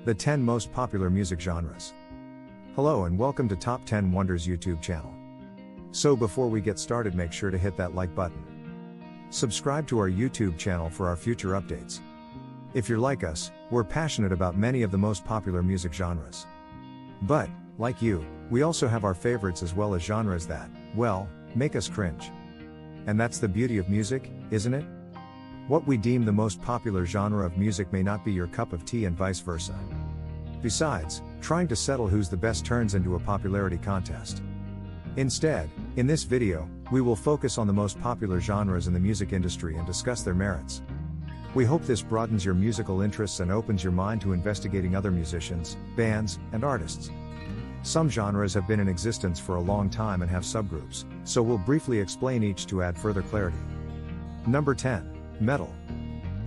The 10 most popular music genres. Hello and welcome to Top 10 Wonders YouTube channel. So before we get started, make sure to hit that like button. Subscribe to our YouTube channel for our future updates. If you're like us, we're passionate about many of the most popular music genres. But, like you, we also have our favorites as well as genres that, well, make us cringe. And that's the beauty of music, isn't it? What we deem the most popular genre of music may not be your cup of tea and vice versa. Besides, trying to settle who's the best turns into a popularity contest. Instead, in this video, we will focus on the most popular genres in the music industry and discuss their merits. We hope this broadens your musical interests and opens your mind to investigating other musicians, bands, and artists. Some genres have been in existence for a long time and have subgroups, so we'll briefly explain each to add further clarity. Number 10. Metal.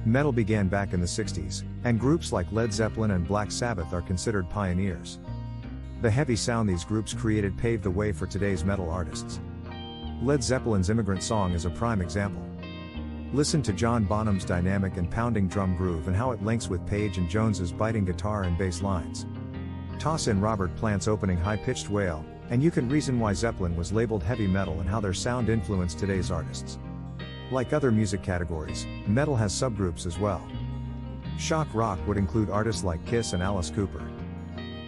Metal began back in the 60s, and groups like Led Zeppelin and Black Sabbath are considered pioneers. The heavy sound these groups created paved the way for today's metal artists. Led Zeppelin's Immigrant Song is a prime example. Listen to John Bonham's dynamic and pounding drum groove and how it links with Page and Jones's biting guitar and bass lines. Toss in Robert Plant's opening high-pitched wail, and you can reason why Zeppelin was labeled heavy metal and how their sound influenced today's artists. Like other music categories, metal has subgroups as well. Shock rock would include artists like Kiss and Alice Cooper.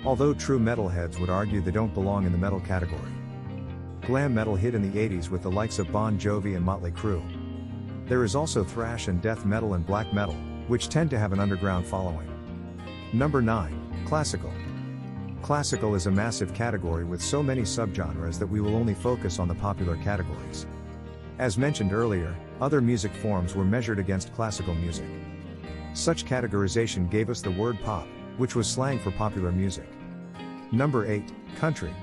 Although true metalheads would argue they don't belong in the metal category. Glam metal hit in the 80s with the likes of Bon Jovi and Motley Crue. There is also thrash and death metal and black metal, which tend to have an underground following. Number 9. Classical. Classical is a massive category with so many subgenres that we will only focus on the popular categories. As mentioned earlier, other music forms were measured against classical music. Such categorization gave us the word pop, which was slang for popular music. Number 8. Country.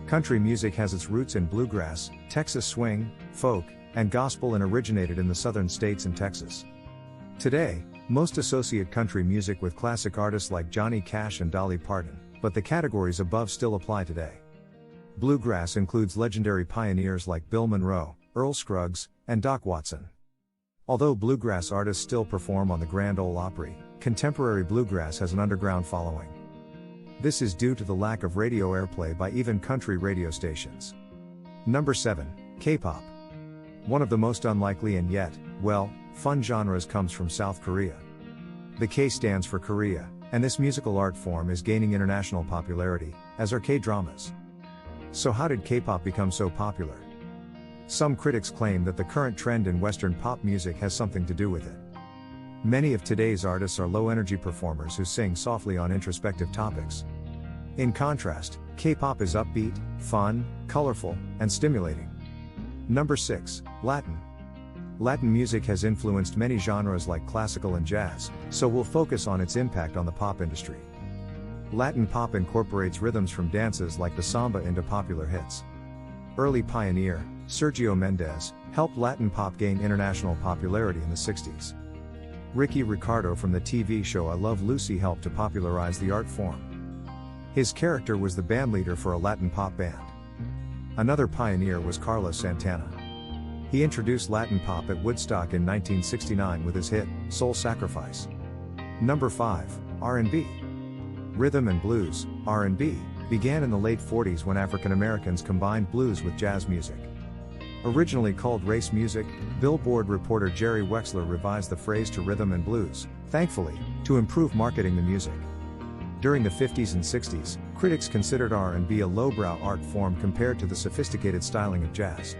Country music has its roots in bluegrass, Texas swing, folk, and gospel and originated in the southern states and Texas. Today, most associate country music with classic artists like Johnny Cash and Dolly Parton, but the categories above still apply today. Bluegrass includes legendary pioneers like Bill Monroe, Earl Scruggs, and Doc Watson. Although bluegrass artists still perform on the Grand Ole Opry, contemporary bluegrass has an underground following. This is due to the lack of radio airplay by even country radio stations. Number 7. K-pop. One of the most unlikely and yet, well, fun genres comes from South Korea. The K stands for Korea, and this musical art form is gaining international popularity, as are K-dramas. So how did K-pop become so popular? Some critics claim that the current trend in Western pop music has something to do with it. Many of today's artists are low-energy performers who sing softly on introspective topics. In contrast, K-pop is upbeat, fun, colorful, and stimulating. Number 6. Latin. Latin music has influenced many genres like classical and jazz, so we'll focus on its impact on the pop industry. Latin pop incorporates rhythms from dances like the samba into popular hits. Early pioneer, Sergio Mendes, helped Latin pop gain international popularity in the 60s. Ricky Ricardo from the TV show I Love Lucy helped to popularize the art form. His character was the bandleader for a Latin pop band. Another pioneer was Carlos Santana. He introduced Latin pop at Woodstock in 1969 with his hit, Soul Sacrifice. Number 5. R&B. Rhythm and blues, R&B, began in the late 40s when African Americans combined blues with jazz music. Originally called race music, Billboard reporter Jerry Wexler revised the phrase to rhythm and blues, thankfully, to improve marketing the music. During the 50s and 60s, critics considered R&B a lowbrow art form compared to the sophisticated styling of jazz.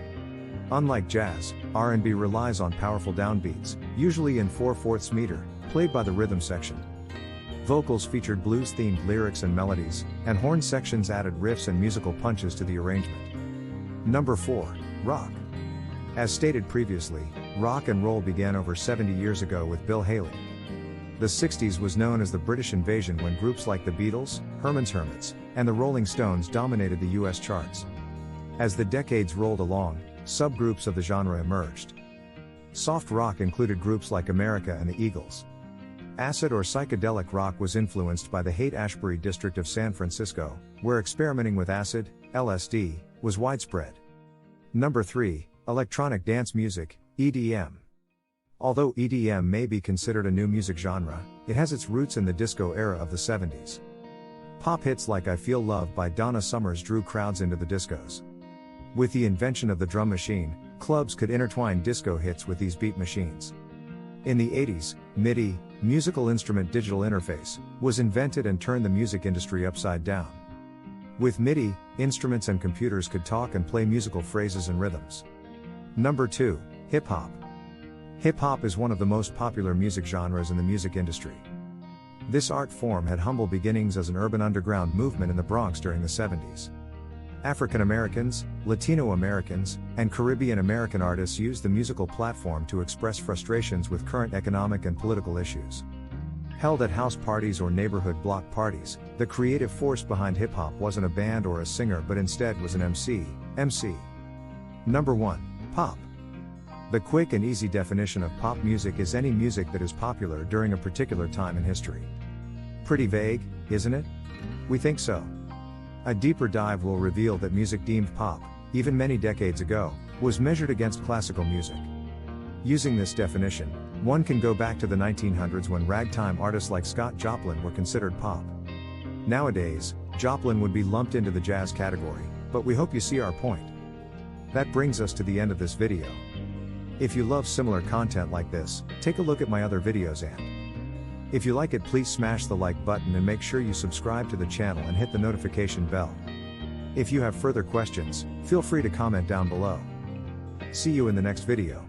Unlike jazz, R&B relies on powerful downbeats, usually in 4/4 meter, played by the rhythm section. Vocals featured blues-themed lyrics and melodies, and horn sections added riffs and musical punches to the arrangement. Number 4. Rock. As stated previously, rock and roll began over 70 years ago with Bill Haley. The 60s was known as the British Invasion when groups like the Beatles, Herman's Hermits, and the Rolling Stones dominated the US charts. As the decades rolled along, subgroups of the genre emerged. Soft rock included groups like America and the Eagles. Acid or psychedelic rock was influenced by the Haight-Ashbury district of San Francisco, where experimenting with acid, LSD, was widespread. Number 3. Electronic dance music, EDM. Although EDM may be considered a new music genre, it has its roots in the disco era of the 70s. Pop hits like I Feel Love by Donna Summers drew crowds into the discos. With the invention of the drum machine, clubs could intertwine disco hits with these beat machines. In the 80s, MIDI, musical instrument digital interface, was invented and turned the music industry upside down. With MIDI, instruments and computers could talk and play musical phrases and rhythms. Number 2, Hip Hop. Hip hop is one of the most popular music genres in the music industry. This art form had humble beginnings as an urban underground movement in the Bronx during the 70s. African Americans, Latino Americans, and Caribbean American artists used the musical platform to express frustrations with current economic and political issues. Held at house parties or neighborhood block parties, the creative force behind hip hop wasn't a band or a singer but instead was an MC. Number 1, Pop. The quick and easy definition of pop music is any music that is popular during a particular time in history. Pretty vague, isn't it? We think so. A deeper dive will reveal that music deemed pop, even many decades ago, was measured against classical music. Using this definition, one can go back to the 1900s when ragtime artists like Scott Joplin were considered pop. Nowadays, Joplin would be lumped into the jazz category, but we hope you see our point. That brings us to the end of this video. If you love similar content like this, take a look at my other videos and if you like it, please smash the like button and make sure you subscribe to the channel and hit the notification bell. If you have further questions, feel free to comment down below. See you in the next video.